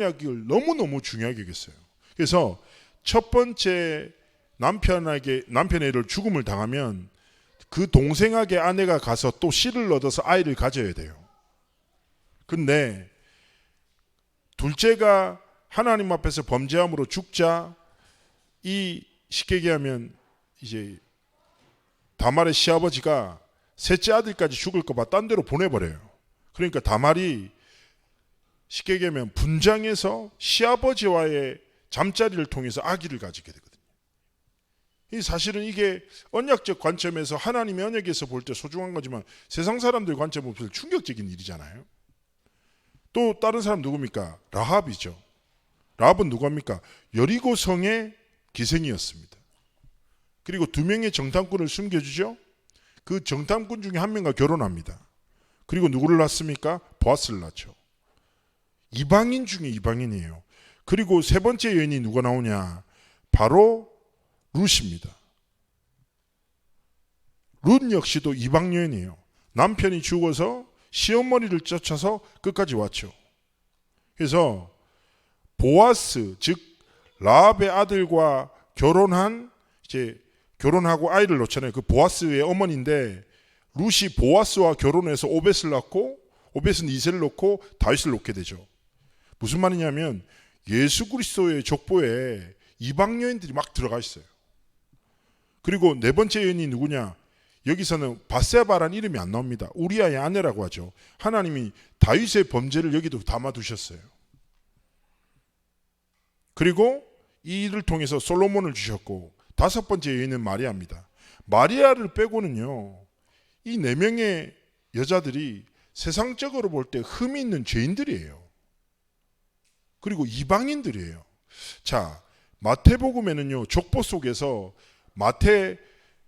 이야기를 너무너무 중요하게 여겼어요. 그래서 첫 번째 남편의 죽음을 당하면 그 동생에게 아내가 가서 또 씨를 얻어서 아이를 가져야 돼요. 근데 둘째가 하나님 앞에서 범죄함으로 죽자, 이 쉽게 얘기하면 이제 다말의 시아버지가 셋째 아들까지 죽을까 봐 딴 데로 보내버려요. 그러니까 다말이 쉽게 얘기하면 분장해서 시아버지와의 잠자리를 통해서 아기를 가지게 되거든요. 이 사실은 이게 언약적 관점에서 하나님의 언약에서 볼 때 소중한 거지만 세상 사람들 관점으로 볼 때 충격적인 일이잖아요. 또 다른 사람 누굽니까? 라합이죠. 라합은 누구입니까? 여리고 성의 기생이었습니다. 그리고 2명의 정탐꾼을 숨겨주죠. 그 정탐꾼 중에 한 명과 결혼합니다. 그리고 누구를 낳습니까? 보아스를 낳죠. 이방인 중에 이방인이에요. 그리고 세 번째 여인이 누가 나오냐? 바로 룻입니다. 룻 역시도 이방 여인이에요. 남편이 죽어서 시어머니를 쫓아서 끝까지 왔죠. 그래서 보아스, 즉 라합의 아들과 결혼하고 아이를 놓잖아요. 그 보아스의 어머니인데 룻이 보아스와 결혼해서 오벳을 낳고 오벳은 이세를 놓고 다윗을 놓게 되죠. 무슨 말이냐면 예수 그리스도의 족보에 이방 여인들이 막 들어가 있어요. 그리고 네 번째 여인이 누구냐? 여기서는 바세바라는 이름이 안 나옵니다. 우리아의 아내라고 하죠. 하나님이 다윗의 범죄를 여기도 담아두셨어요. 그리고 이 일을 통해서 솔로몬을 주셨고, 다섯 번째 여인은 마리아입니다. 마리아를 빼고는요, 이 네 명의 여자들이 세상적으로 볼 때 흠이 있는 죄인들이에요. 그리고 이방인들이에요. 자, 마태복음에는요, 족보 속에서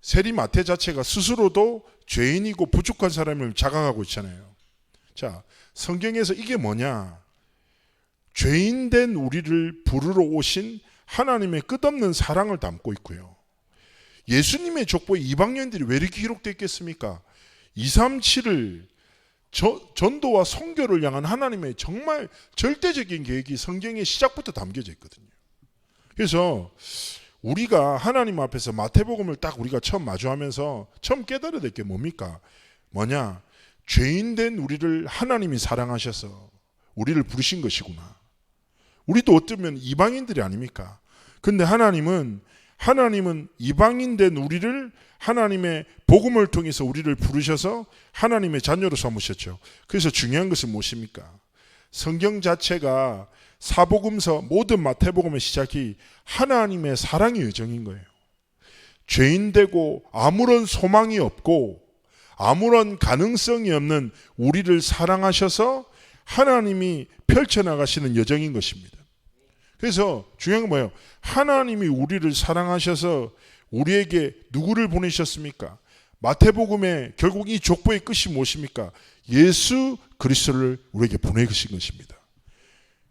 세리 마태 자체가 스스로도 죄인이고 부족한 사람을 자각하고 있잖아요. 자, 성경에서 이게 뭐냐? 죄인된 우리를 부르러 오신 하나님의 끝없는 사랑을 담고 있고요. 예수님의 족보에 이방인들이 왜 이렇게 기록되어 있겠습니까? 237을 전도와 선교를 향한 하나님의 정말 절대적인 계획이 성경의 시작부터 담겨져 있거든요. 그래서 우리가 하나님 앞에서 마태복음을 딱 우리가 처음 마주하면서 처음 깨달아야 될 게 뭡니까? 뭐냐? 죄인된 우리를 하나님이 사랑하셔서 우리를 부르신 것이구나. 우리도 어쩌면 이방인들이 아닙니까? 근데 하나님은 이방인된 우리를 하나님의 복음을 통해서 우리를 부르셔서 하나님의 자녀로 삼으셨죠. 그래서 중요한 것은 무엇입니까? 성경 자체가 사복음서 모든 마태복음의 시작이 하나님의 사랑의 여정인 거예요. 죄인되고 아무런 소망이 없고 아무런 가능성이 없는 우리를 사랑하셔서 하나님이 펼쳐나가시는 여정인 것입니다. 그래서 중요한 건 뭐예요? 하나님이 우리를 사랑하셔서 우리에게 누구를 보내셨습니까? 마태복음에 결국 이 족보의 끝이 무엇입니까? 예수 그리스도를 우리에게 보내신 것입니다.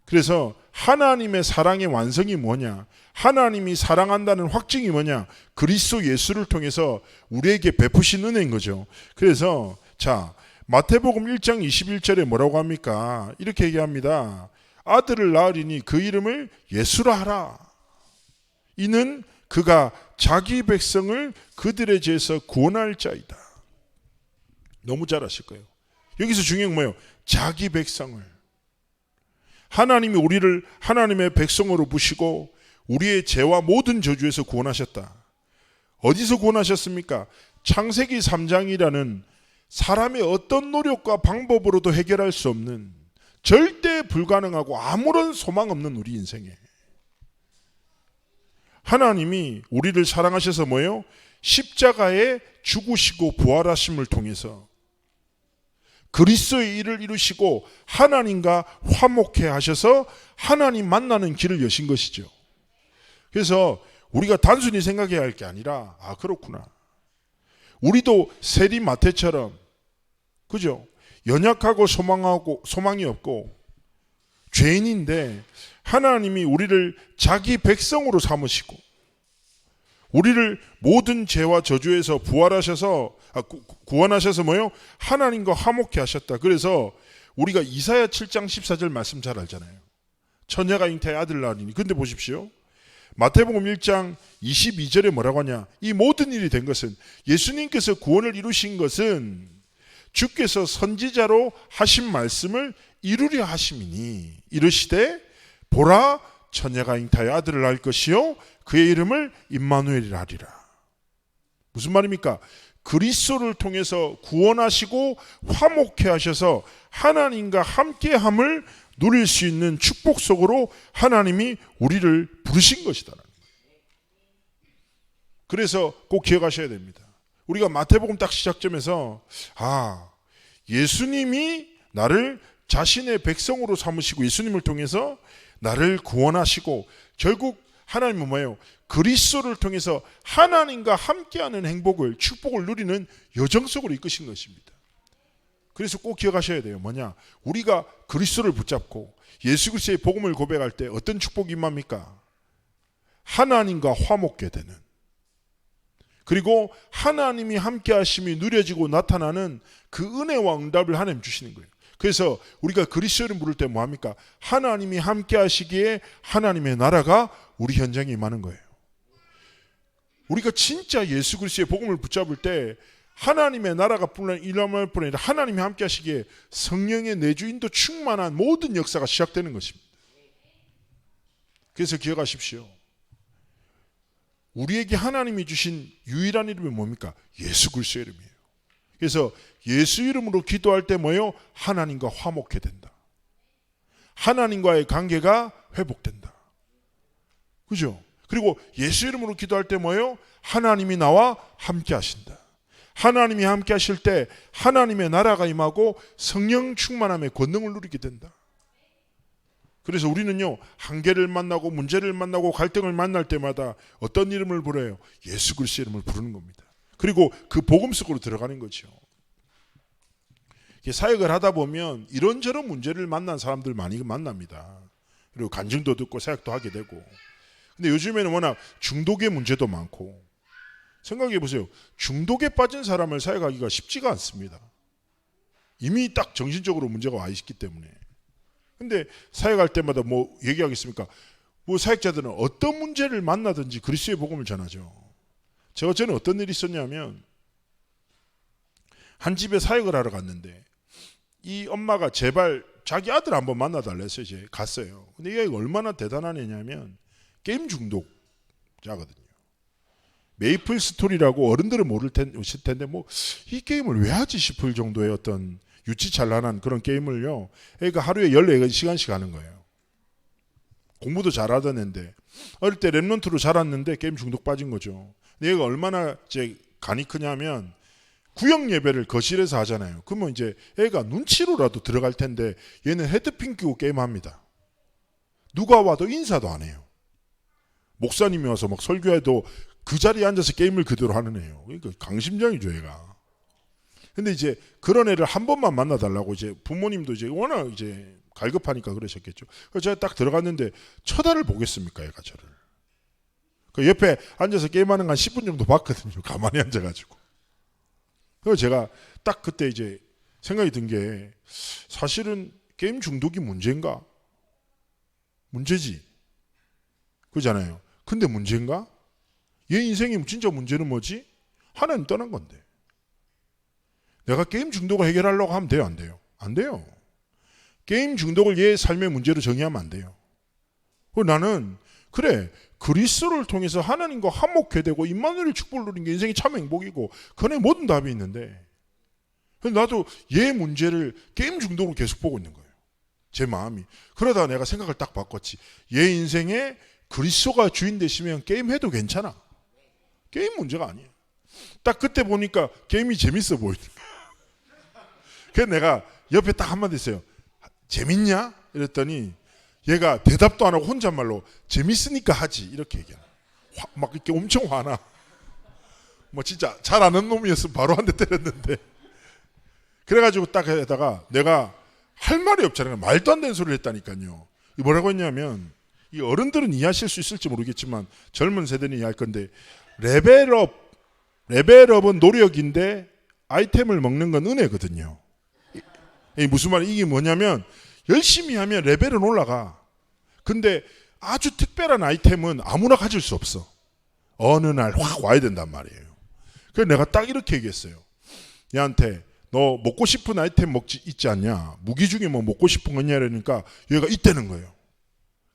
그래서 하나님의 사랑의 완성이 뭐냐? 하나님이 사랑한다는 확증이 뭐냐? 그리스도 예수를 통해서 우리에게 베푸신 은혜인 거죠. 그래서 자, 마태복음 1장 21절에 뭐라고 합니까? 이렇게 얘기합니다. 아들을 낳으리니 그 이름을 예수라 하라. 이는 그가 자기 백성을 그들의 죄에서 구원할 자이다. 너무 잘 아실 거예요. 여기서 중요한 건 뭐예요? 자기 백성을. 하나님이 우리를 하나님의 백성으로 부시고 우리의 죄와 모든 저주에서 구원하셨다. 어디서 구원하셨습니까? 창세기 3장이라는 사람의 어떤 노력과 방법으로도 해결할 수 없는 절대 불가능하고 아무런 소망 없는 우리 인생에 하나님이 우리를 사랑하셔서 뭐예요? 십자가에 죽으시고 부활하심을 통해서 그리스도의 일을 이루시고 하나님과 화목해 하셔서 하나님 만나는 길을 여신 것이죠. 그래서 우리가 단순히 생각해야 할 게 아니라 그렇구나. 우리도 세리 마태처럼 그죠? 연약하고 소망이 없고 죄인인데 하나님이 우리를 자기 백성으로 삼으시고 우리를 모든 죄와 저주에서 구원하셔서 뭐요? 하나님과 화목해 하셨다. 그래서 우리가 이사야 7장 14절 말씀 잘 알잖아요. 처녀가 잉타의 아들 낳으리니. 근데 보십시오. 마태복음 1장 22절에 뭐라고 하냐. 이 모든 일이 된 것은, 예수님께서 구원을 이루신 것은 주께서 선지자로 하신 말씀을 이루려 하심이니, 이르시되 보라 처녀가 잉타의 아들을 낳을 것이요 그의 이름을 임마누엘이라 하리라. 무슨 말입니까? 그리스도를 통해서 구원하시고 화목해 하셔서 하나님과 함께함을 누릴 수 있는 축복 속으로 하나님이 우리를 부르신 것이다. 그래서 꼭 기억하셔야 됩니다. 우리가 마태복음 딱 시작점에서 예수님이 나를 자신의 백성으로 삼으시고 예수님을 통해서 나를 구원하시고, 결국 하나님은 뭐예요? 그리스도를 통해서 하나님과 함께하는 행복을, 축복을 누리는 여정 속으로 이끄신 것입니다. 그래서 꼭 기억하셔야 돼요. 뭐냐? 우리가 그리스도를 붙잡고 예수 그리스도의 복음을 고백할 때 어떤 축복이 임합니까? 하나님과 화목게 되는, 그리고 하나님이 함께 하심이 누려지고 나타나는 그 은혜와 응답을 하나님 주시는 거예요. 그래서 우리가 그리스도를 부를 때 뭐합니까? 하나님이 함께 하시기에 하나님의 나라가 우리 현장에 임하는 거예요. 우리가 진짜 예수 그리스도의 복음을 붙잡을 때 하나님의 나라가 일어날 뿐 아니라 하나님이 함께 하시기에 성령의 내주인도 충만한 모든 역사가 시작되는 것입니다. 그래서 기억하십시오. 우리에게 하나님이 주신 유일한 이름이 뭡니까? 예수 그리스도의 이름이에요. 그래서 예수 이름으로 기도할 때 뭐예요? 하나님과 화목해 된다. 하나님과의 관계가 회복된다. 그죠? 그리고 예수 이름으로 기도할 때 뭐예요? 하나님이 나와 함께 하신다. 하나님이 함께 하실 때 하나님의 나라가 임하고 성령 충만함의 권능을 누리게 된다. 그래서 우리는요, 한계를 만나고 문제를 만나고 갈등을 만날 때마다 어떤 이름을 부르요? 예수 그리스도의 이름을 부르는 겁니다. 그리고 그 복음 속으로 들어가는 거죠. 사역을 하다 보면 이런저런 문제를 만난 사람들 많이 만납니다. 그리고 간증도 듣고 사역도 하게 되고. 근데 요즘에는 워낙 중독의 문제도 많고, 생각해 보세요. 중독에 빠진 사람을 사역하기가 쉽지가 않습니다. 이미 딱 정신적으로 문제가 와 있기 때문에. 근데 사역할 때마다 뭐 얘기하겠습니까? 뭐 사역자들은 어떤 문제를 만나든지 그리스도의 복음을 전하죠. 제가 전에 어떤 일이 있었냐면, 한 집에 사역을 하러 갔는데 이 엄마가 제발 자기 아들 한번 만나달라 해서 이제 갔어요. 근데 이 아이가 얼마나 대단한 애냐면 게임 중독자거든요. 메이플 스토리라고 어른들은 모를 텐데 뭐 이 게임을 왜 하지 싶을 정도의 어떤 유치찬란한 그런 게임을요, 애가 하루에 14시간씩 하는 거예요. 공부도 잘하던 애인데 어릴 때 랩런트로 자랐는데 게임 중독 빠진 거죠. 근데 얘가 얼마나 이제 간이 크냐면 구역 예배를 거실에서 하잖아요. 그러면 이제 애가 눈치로라도 들어갈 텐데 얘는 헤드핀 끼고 게임합니다. 누가 와도 인사도 안 해요. 목사님이 와서 막 설교해도 그 자리에 앉아서 게임을 그대로 하는 애예요. 그러니까 강심장이죠, 얘가. 근데 이제 그런 애를 한 번만 만나달라고 이제 부모님도 이제 워낙 이제 갈급하니까 그러셨겠죠. 그래서 제가 딱 들어갔는데 쳐다를 보겠습니까, 얘가 저를. 그 옆에 앉아서 게임하는 한 10분 정도 봤거든요. 가만히 앉아가지고. 그래서 제가 딱 그때 이제 생각이 든 게, 사실은 게임 중독이 문제인가? 문제지. 그렇잖아요. 근데 문제인가? 얘 인생의 진짜 문제는 뭐지? 하나님 떠난 건데. 내가 게임 중독을 해결하려고 하면 돼요, 안 돼요? 안 돼요. 게임 중독을 얘 삶의 문제로 정의하면 안 돼요. 나는 그래, 그리스도를 통해서 하나님과 화목해 되고 임마누엘 축복을 누리는 게 인생이 참 행복이고 그네 모든 답이 있는데, 나도 얘 문제를 게임 중독으로 계속 보고 있는 거예요. 제 마음이. 그러다가 내가 생각을 딱 바꿨지. 얘 인생에 그리스도가 주인 되시면 게임해도 괜찮아. 게임 문제가 아니에요. 딱 그때 보니까 게임이 재밌어 보이는 거예요. 그래서 내가 옆에 딱 한마디 했어요. 재밌냐? 이랬더니 얘가 대답도 안 하고 혼잣말로 재밌으니까 하지 이렇게 얘기하는. 막 이렇게 엄청 화나. 뭐 진짜 잘 아는 놈이었으면 바로 한 대 때렸는데. 그래가지고 딱 해다가 내가 할 말이 없잖아요. 말도 안 되는 소리를 했다니까요. 뭐라고 했냐면, 이 어른들은 이해하실 수 있을지 모르겠지만 젊은 세대는 이해할 건데, 레벨업은 노력인데 아이템을 먹는 건 은혜거든요. 무슨 말이, 이게 뭐냐면 열심히 하면 레벨은 올라가. 근데 아주 특별한 아이템은 아무나 가질 수 없어. 어느 날 확 와야 된단 말이에요. 그래서 내가 딱 이렇게 얘기했어요. 얘한테 너 먹고 싶은 아이템 있지 않냐? 무기 중에 뭐 먹고 싶은 거냐? 그러니까 얘가 있다는 거예요.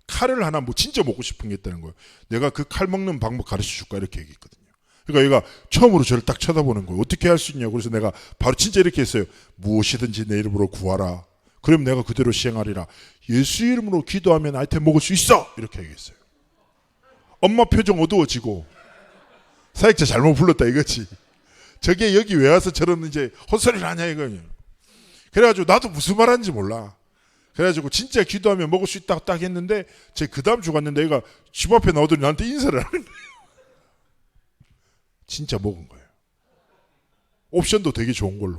칼을 하나 뭐 진짜 먹고 싶은 게 있다는 거예요. 내가 그 칼 먹는 방법 가르쳐 줄까? 이렇게 얘기했거든요. 그러니까 얘가 처음으로 저를 딱 쳐다보는 거예요. 어떻게 할 수 있냐고. 그래서 내가 바로 진짜 이렇게 했어요. 무엇이든지 내 이름으로 구하라. 그럼 내가 그대로 시행하리라. 예수 이름으로 기도하면 아이템 먹을 수 있어. 이렇게 얘기했어요. 엄마 표정 어두워지고 사역자 잘못 불렀다 이거지. 저게 여기 왜 와서 저런 이제 헛소리를 하냐 이거예요. 그래가지고 나도 무슨 말하는지 몰라. 그래가지고 진짜 기도하면 먹을 수 있다고 딱 했는데 제 그 다음 주 갔는데 얘가 집 앞에 나오더니 나한테 인사를 하는 거예요. 진짜 먹은 거예요. 옵션도 되게 좋은 걸로.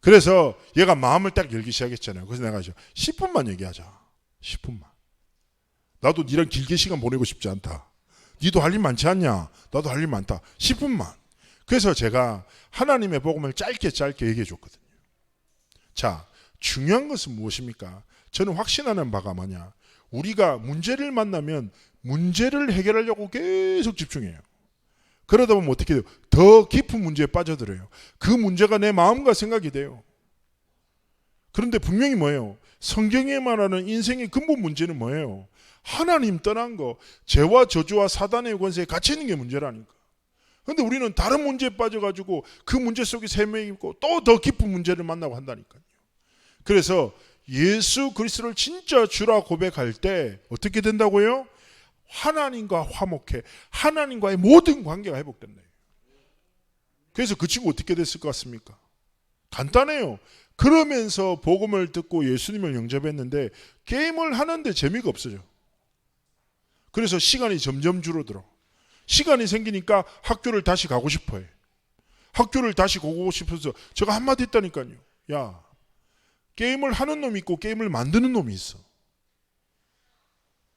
그래서 얘가 마음을 딱 열기 시작했잖아요. 그래서 내가 10분만 얘기하자. 10분만. 나도 니랑 길게 시간 보내고 싶지 않다. 니도 할 일 많지 않냐? 나도 할 일 많다. 10분만. 그래서 제가 하나님의 복음을 짧게 얘기해 줬거든요. 자, 중요한 것은 무엇입니까? 저는 확신하는 바가 뭐냐? 우리가 문제를 만나면 문제를 해결하려고 계속 집중해요. 그러다 보면 어떻게 돼요? 더 깊은 문제에 빠져들어요. 그 문제가 내 마음과 생각이 돼요. 그런데 분명히 뭐예요? 성경에 말하는 인생의 근본 문제는 뭐예요? 하나님 떠난 거, 죄와 저주와 사단의 권세에 갇혀 있는 게 문제라니까. 그런데 우리는 다른 문제에 빠져가지고 그 문제 속에 세명이고 또 더 깊은 문제를 만나고 한다니까요. 그래서 예수 그리스도를 진짜 주라 고백할 때 어떻게 된다고요? 하나님과 화목해. 하나님과의 모든 관계가 회복된다. 그래서 그 친구 어떻게 됐을 것 같습니까? 간단해요. 그러면서 복음을 듣고 예수님을 영접했는데 게임을 하는데 재미가 없어져. 그래서 시간이 점점 줄어들어. 시간이 생기니까 학교를 다시 가고 싶어해. 학교를 다시 가고 싶어서 제가 한마디 했다니까요. 야, 게임을 하는 놈이 있고 게임을 만드는 놈이 있어.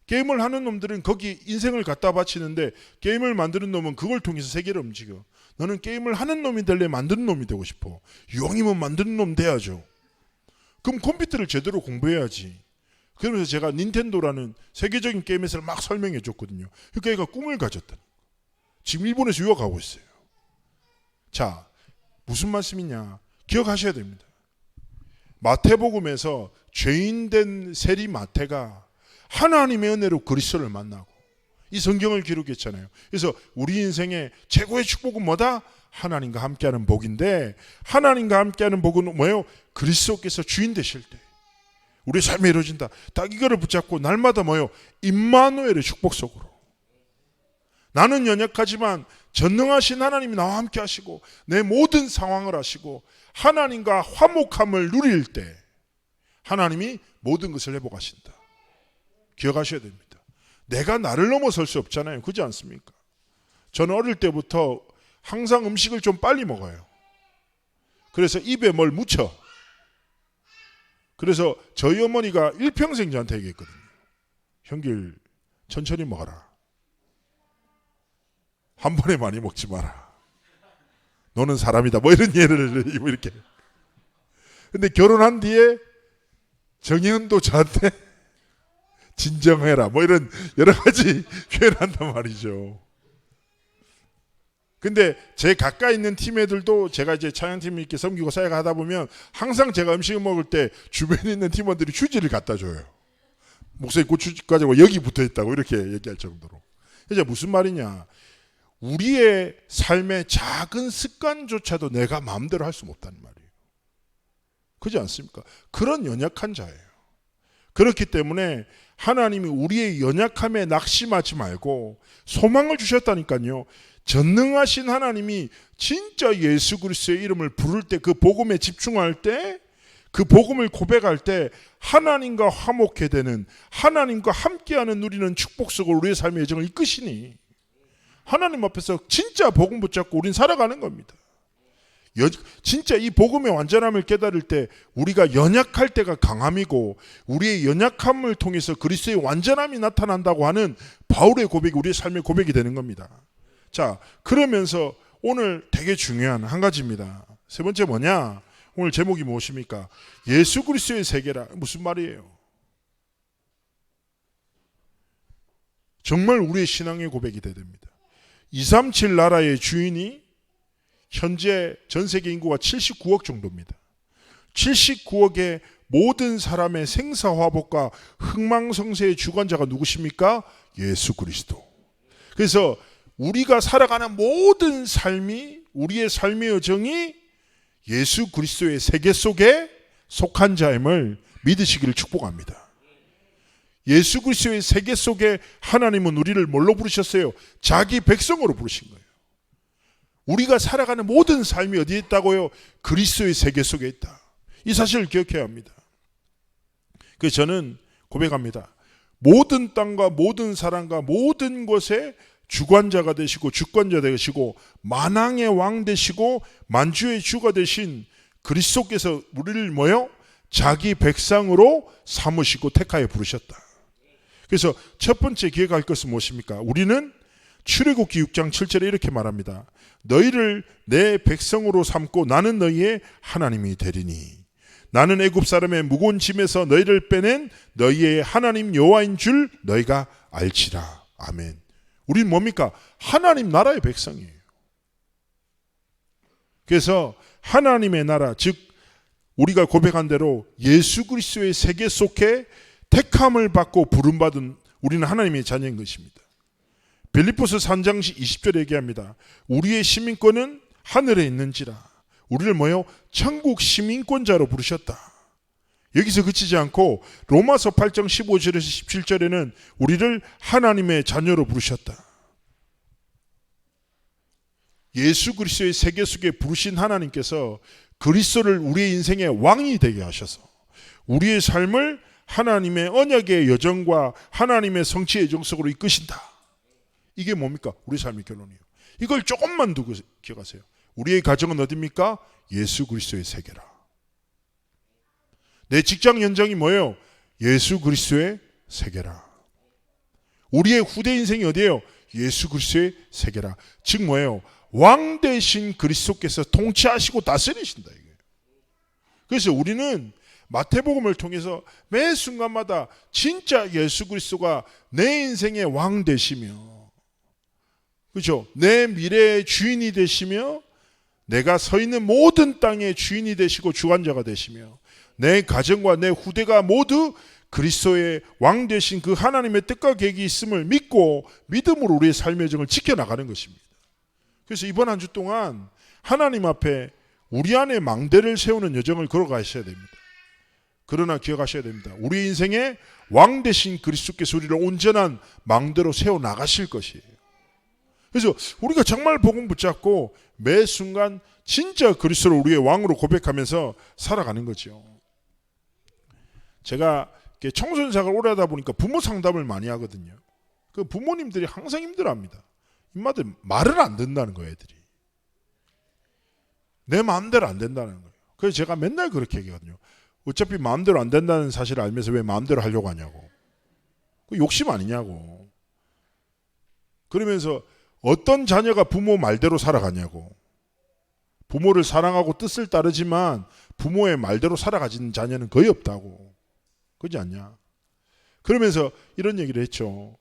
게임을 하는 놈들은 거기 인생을 갖다 바치는데 게임을 만드는 놈은 그걸 통해서 세계를 움직여. 너는 게임을 하는 놈이 될래 만드는 놈이 되고 싶어. 이왕이면 만드는 놈 돼야죠. 그럼 컴퓨터를 제대로 공부해야지. 그러면서 제가 닌텐도라는 세계적인 게임 회사를 막 설명해 줬거든요. 그러니까 얘가 꿈을 가졌다. 지금 일본에서 유학하고 있어요. 자, 무슨 말씀이냐? 기억하셔야 됩니다. 마태복음에서 죄인된 세리 마태가 하나님의 은혜로 그리스도를 만나고 이 성경을 기록했잖아요. 그래서 우리 인생의 최고의 축복은 뭐다? 하나님과 함께하는 복인데, 하나님과 함께하는 복은 뭐예요? 그리스도께서 주인 되실 때 우리의 삶이 이루어진다. 딱 이거를 붙잡고 날마다 뭐예요? 임마누엘의 축복 속으로. 나는 연약하지만 전능하신 하나님이 나와 함께 하시고 내 모든 상황을 하시고 하나님과 화목함을 누릴 때 하나님이 모든 것을 회복하신다. 기억하셔야 됩니다. 내가 나를 넘어설 수 없잖아요. 그렇지 않습니까? 저는 어릴 때부터 항상 음식을 좀 빨리 먹어요. 그래서 입에 뭘 묻혀. 그래서 저희 어머니가 일평생 저한테 얘기했거든요. 형길 천천히 먹어라. 한 번에 많이 먹지 마라. 너는 사람이다. 뭐 이런 예를 이렇게. 근데 결혼한 뒤에 정혜은도 저한테 진정해라. 뭐 이런 여러 가지 표현한단 말이죠. 근데 제 가까이 있는 팀 애들도 제가 이제 찬양팀 이렇게 섬기고 사역하다 보면 항상 제가 음식을 먹을 때 주변에 있는 팀원들이 휴지를 갖다 줘요. 목소리 고추까지 여기 붙어 있다고 이렇게 얘기할 정도로. 이제 무슨 말이냐? 우리의 삶의 작은 습관조차도 내가 마음대로 할 수 없다는 말이에요. 그렇지 않습니까? 그런 연약한 자예요. 그렇기 때문에 하나님이 우리의 연약함에 낙심하지 말고 소망을 주셨다니까요. 전능하신 하나님이 진짜 예수 그리스도의 이름을 부를 때, 그 복음에 집중할 때, 그 복음을 고백할 때 하나님과 화목해 되는, 하나님과 함께하는 누리는 축복 속으로 우리의 삶의 여정을 이끄시니 하나님 앞에서 진짜 복음 붙잡고 우린 살아가는 겁니다. 진짜 이 복음의 완전함을 깨달을 때 우리가 연약할 때가 강함이고 우리의 연약함을 통해서 그리스도의 완전함이 나타난다고 하는 바울의 고백이 우리의 삶의 고백이 되는 겁니다. 자, 그러면서 오늘 되게 중요한 한 가지입니다. 세 번째 뭐냐? 오늘 제목이 무엇입니까? 예수 그리스도의 세계라. 무슨 말이에요? 정말 우리의 신앙의 고백이 돼야 됩니다. 237 나라의 주인이 현재 전 세계 인구가 79억 정도입니다. 79억의 모든 사람의 생사화복과 흥망성쇠의 주관자가 누구십니까? 예수 그리스도. 그래서 우리가 살아가는 모든 삶이, 우리의 삶의 여정이 예수 그리스도의 세계 속에 속한 자임을 믿으시기를 축복합니다. 예수 그리스도의 세계 속에 하나님은 우리를 뭘로 부르셨어요? 자기 백성으로 부르신 거예요. 우리가 살아가는 모든 삶이 어디에 있다고요? 그리스도의 세계 속에 있다. 이 사실을 기억해야 합니다. 그래서 저는 고백합니다. 모든 땅과 모든 사람과 모든 것에 주관자가 되시고 주권자 되시고 만왕의 왕 되시고 만주의 주가 되신 그리스도께서 우리를 뭐요? 자기 백성으로 삼으시고 택하여 부르셨다. 그래서 첫 번째 기억할 것은 무엇입니까? 우리는 출애굽기 6장 7절에 이렇게 말합니다. 너희를 내 백성으로 삼고 나는 너희의 하나님이 되리니 나는 애굽 사람의 무거운 짐에서 너희를 빼낸 너희의 하나님 여호와인 줄 너희가 알지라. 아멘. 우리는 뭡니까? 하나님 나라의 백성이에요. 그래서 하나님의 나라, 즉 우리가 고백한 대로 예수 그리스도의 세계 속에 택함을 받고 부름받은 우리는 하나님의 자녀인 것입니다. 빌립보서 3장 20절에 얘기합니다. 우리의 시민권은 하늘에 있는지라. 우리를 뭐요? 천국 시민권자로 부르셨다. 여기서 그치지 않고 로마서 8장 15절에서 17절에는 우리를 하나님의 자녀로 부르셨다. 예수 그리스도의 세계 속에 부르신 하나님께서 그리스도를 우리의 인생의 왕이 되게 하셔서 우리의 삶을 하나님의 언약의 여정과 하나님의 성취의 여정 속으로 이끄신다. 이게 뭡니까? 우리 삶의 결론이에요. 이걸 조금만 두고 기억하세요. 우리의 가정은 어디입니까? 예수 그리스도의 세계라. 내 직장 현장이 뭐예요? 예수 그리스도의 세계라. 우리의 후대 인생이 어디예요? 예수 그리스도의 세계라. 즉 뭐예요? 왕 대신 그리스도께서 통치하시고 다스리신다 이거예요. 그래서 우리는 마태복음을 통해서 매 순간마다 진짜 예수 그리스도가 내 인생의 왕 되시며, 그렇죠? 내 미래의 주인이 되시며, 내가 서 있는 모든 땅의 주인이 되시고 주관자가 되시며, 내 가정과 내 후대가 모두 그리스도의 왕 되신 그 하나님의 뜻과 계획이 있음을 믿고 믿음으로 우리의 삶의 여정을 지켜나가는 것입니다. 그래서 이번 한 주 동안 하나님 앞에 우리 안에 망대를 세우는 여정을 걸어가셔야 됩니다. 그러나 기억하셔야 됩니다. 우리 인생의 왕 되신 그리스도께서 우리를 온전한 망대로 세워나가실 것이에요. 그래서 우리가 정말 복음 붙잡고 매 순간 진짜 그리스도를 우리의 왕으로 고백하면서 살아가는 거죠. 제가 청소년사를 오래 하다 보니까 부모 상담을 많이 하거든요. 그 부모님들이 항상 힘들어합니다. 인마들 말을 안 듣는다는 거예요, 애들이. 내 마음대로 안 된다는 거예요. 그래서 제가 맨날 그렇게 얘기하거든요. 어차피 마음대로 안 된다는 사실을 알면서 왜 마음대로 하려고 하냐고. 그 욕심 아니냐고. 그러면서 어떤 자녀가 부모 말대로 살아가냐고. 부모를 사랑하고 뜻을 따르지만 부모의 말대로 살아가지는 자녀는 거의 없다고. 그렇지 않냐. 그러면서 이런 얘기를 했죠.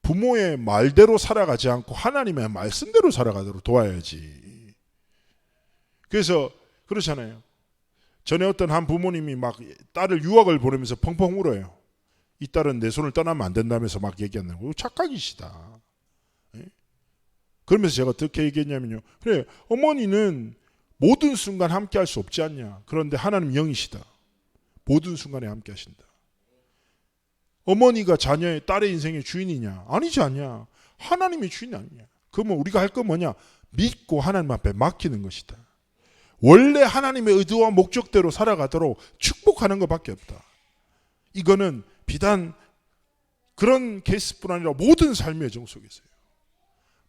부모의 말대로 살아가지 않고 하나님의 말씀대로 살아가도록 도와야지. 그래서 그렇잖아요. 전에 어떤 한 부모님이 막 딸을 유학을 보내면서 펑펑 울어요. 이 딸은 내 손을 떠나면 안 된다면서 막 얘기하는 거예요. 착각이시다. 그러면서 제가 어떻게 얘기했냐면요. 그래, 어머니는 모든 순간 함께 할 수 없지 않냐. 그런데 하나님 영이시다. 모든 순간에 함께 하신다. 어머니가 자녀의 딸의 인생의 주인이냐? 아니지 않냐. 하나님의 주인이 아니냐. 그러면 우리가 할 건 뭐냐? 믿고 하나님 앞에 맡기는 것이다. 원래 하나님의 의도와 목적대로 살아가도록 축복하는 것밖에 없다. 이거는 비단 그런 케이스뿐 아니라 모든 삶의 여정 속에서요.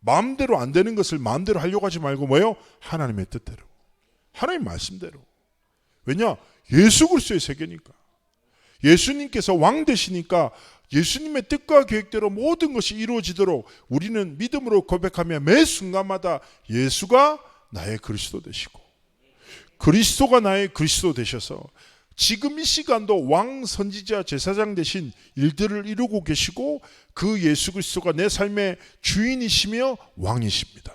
마음대로 안 되는 것을 마음대로 하려고 하지 말고 뭐예요? 하나님의 뜻대로. 하나님 말씀대로. 왜냐? 예수 그리스도의 세계니까. 예수님께서 왕 되시니까 예수님의 뜻과 계획대로 모든 것이 이루어지도록 우리는 믿음으로 고백하며 매 순간마다 예수가 나의 그리스도 되시고 그리스도가 나의 그리스도 되셔서 지금 이 시간도 왕, 선지자, 제사장 되신 일들을 이루고 계시고 그 예수 그리스도가 내 삶의 주인이시며 왕이십니다.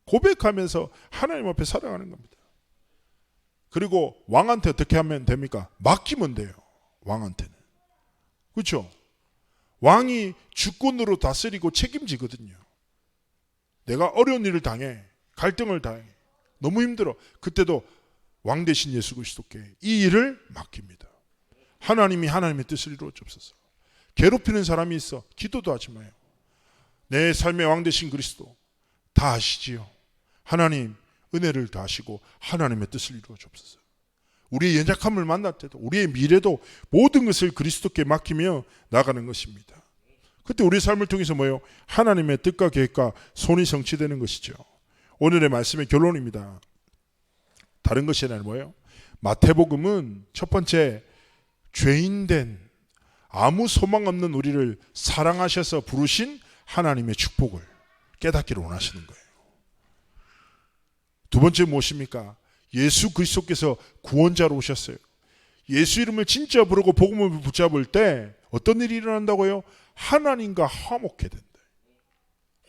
고백하면서 하나님 앞에 살아가는 겁니다. 그리고 왕한테 어떻게 하면 됩니까? 맡기면 돼요. 왕한테는. 그렇죠? 왕이 주권으로 다스리고 책임지거든요. 내가 어려운 일을 당해, 갈등을 당해, 너무 힘들어. 그때도 왕 대신 예수 그리스도께 이 일을 맡깁니다. 하나님이 하나님의 뜻을 이루어 주옵소서. 괴롭히는 사람이 있어 기도도 하지 마요. 내 삶의 왕 대신 그리스도 다 아시지요. 하나님 은혜를 다하시고 하나님의 뜻을 이루어 주옵소서. 우리의 연약함을 만날 때도 우리의 미래도 모든 것을 그리스도께 맡기며 나가는 것입니다. 그때 우리의 삶을 통해서 뭐예요? 하나님의 뜻과 계획과 손이 성취되는 것이죠. 오늘의 말씀의 결론입니다. 다른 것이 아니라 뭐예요? 마태복음은 첫 번째 죄인된 아무 소망 없는 우리를 사랑하셔서 부르신 하나님의 축복을 깨닫기를 원하시는 거예요. 두 번째 무엇입니까? 예수 그리스도께서 구원자로 오셨어요. 예수 이름을 진짜 부르고 복음을 붙잡을 때 어떤 일이 일어난다고요? 하나님과 화목해 된다.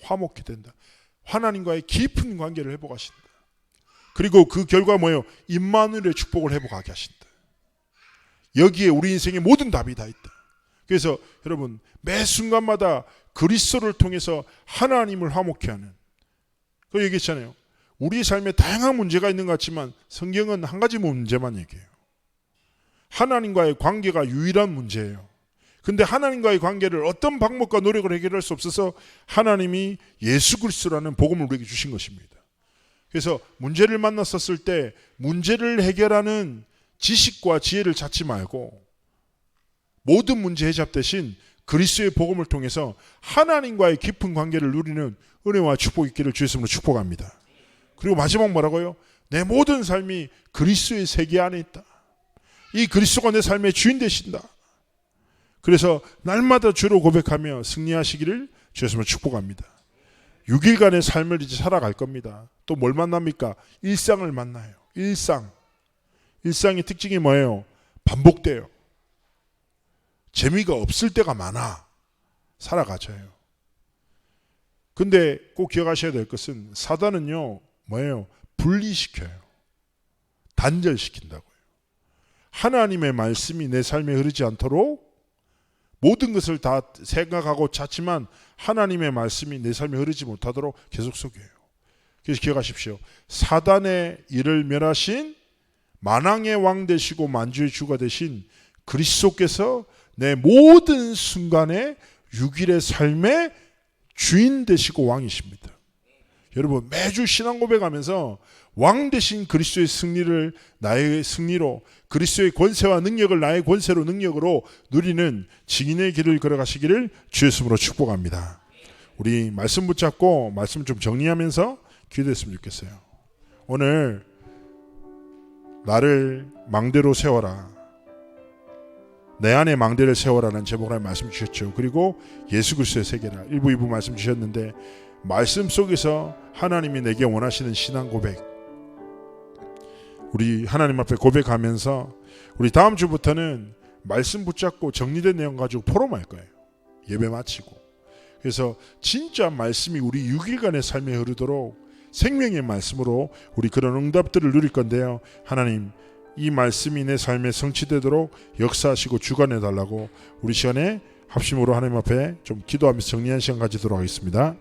화목해 된다. 하나님과의 깊은 관계를 회복하신다. 그리고 그 결과 뭐예요? 임마누엘의 축복을 회복하게 하신다. 여기에 우리 인생의 모든 답이 다 있다. 그래서 여러분 매 순간마다 그리스도를 통해서 하나님을 화목케 하는 그 얘기했잖아요. 우리 삶에 다양한 문제가 있는 것 같지만 성경은 한 가지 문제만 얘기해요. 하나님과의 관계가 유일한 문제예요. 근데 하나님과의 관계를 어떤 방법과 노력을 해결할 수 없어서 하나님이 예수 그리스도라는 복음을 우리에게 주신 것입니다. 그래서 문제를 만났었을 때 문제를 해결하는 지식과 지혜를 찾지 말고 모든 문제 해답 대신 그리스도의 복음을 통해서 하나님과의 깊은 관계를 누리는 은혜와 축복이 있기를 주의 이름으로 축복합니다. 그리고 마지막 뭐라고요? 내 모든 삶이 그리스도의 세계 안에 있다. 이 그리스도가 내 삶의 주인 되신다. 그래서 날마다 주로 고백하며 승리하시기를 주의 이름으로 축복합니다. 6일간의 삶을 이제 살아갈 겁니다. 또 뭘 만납니까? 일상을 만나요. 일상의 특징이 뭐예요? 반복돼요. 재미가 없을 때가 많아. 살아가져요. 근데 꼭 기억하셔야 될 것은 사단은요 뭐예요? 분리시켜요. 단절시킨다고요. 하나님의 말씀이 내 삶에 흐르지 않도록 모든 것을 다 생각하고 찾지만 하나님의 말씀이 내 삶에 흐르지 못하도록 계속 속여요. 그래서 기억하십시오. 사단의 일을 멸하신 만왕의 왕 되시고 만주의 주가 되신 그리스도께서 내 모든 순간에 6일의 삶의 주인 되시고 왕이십니다. 여러분 매주 신앙 고백하면서 왕 되신 그리스도의 승리를 나의 승리로, 그리스도의 권세와 능력을 나의 권세로 능력으로 누리는 증인의 길을 걸어가시기를 주의 이름으로 축복합니다. 우리 말씀 붙잡고 말씀 좀 정리하면서 기도했으면 좋겠어요. 오늘 나를 망대로 세워라, 내 안에 망대를 세워라는 제목으로 말씀 주셨죠. 그리고 예수 그리스도의 세계라 1부 2부 말씀 주셨는데 말씀 속에서 하나님이 내게 원하시는 신앙 고백, 우리 하나님 앞에 고백하면서 우리 다음 주부터는 말씀 붙잡고 정리된 내용 가지고 포럼할 거예요. 예배 마치고. 그래서 진짜 말씀이 우리 6일간의 삶에 흐르도록 생명의 말씀으로 우리 그런 응답들을 누릴 건데요. 하나님 이 말씀이 내 삶에 성취되도록 역사하시고 주관해 달라고 우리 시간에 합심으로 하나님 앞에 좀 기도하면서 정리한 시간 가지도록 하겠습니다.